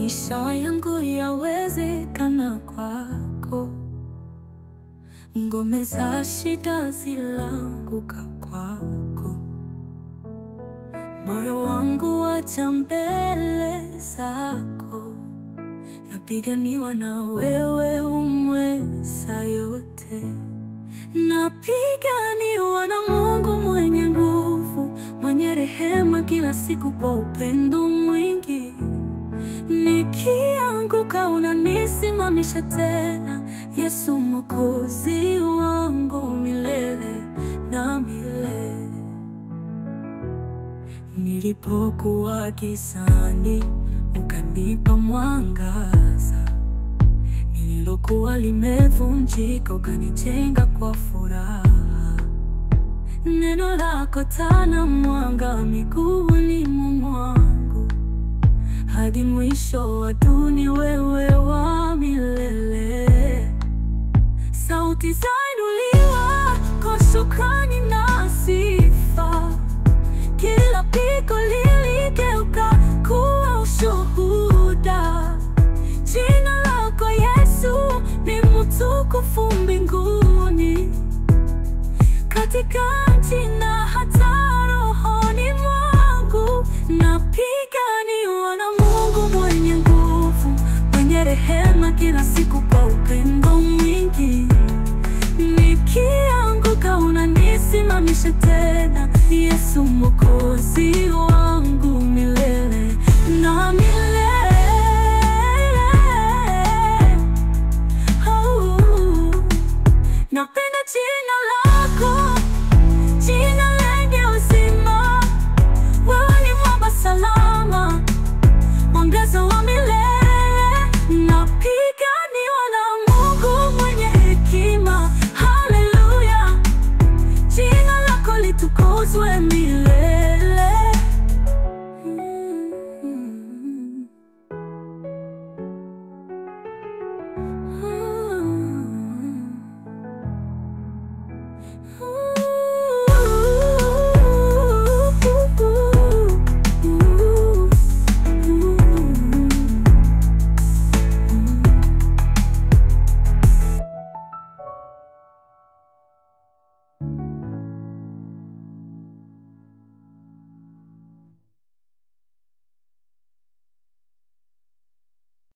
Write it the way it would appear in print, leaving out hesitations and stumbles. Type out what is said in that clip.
maisha yangu yawezekana kwako. Ngome za shida zilaanguka kwako. Moyo wangu wacha mbele zako. Napiganiwa na wewe umweza yote. Napiganiwa na Mungu mwenye nguvu, mwenye rehema kila siku kwa upendo mwingi. Nikianguka unanisimamisha tena, Yesu Mwokozi wangu milele na milele. Nilipokuwa gizani ukanipa mwangaza, nililokuwa limevunjika ukanijenga kwa furaha. Neno lako taa na mwanga miguuni mwangu, hadi mwisho wa dunia wewe wa milele. Sauti zainuliwa kwa shukrani na sifa, kila pigo liligeuka kuwa ushuhuda. Jina lako Yesu ni mtukufu mbinguni, katika jina hata rohoni mwangu. Napiganiwa na Mungu mwenye nguvu, mwenye rehema kila siku kwa upendo mwingi. Nikianguka unanisimamisha tena, Yesu Mwokozi wangu milele na milele. Napenda jina lako.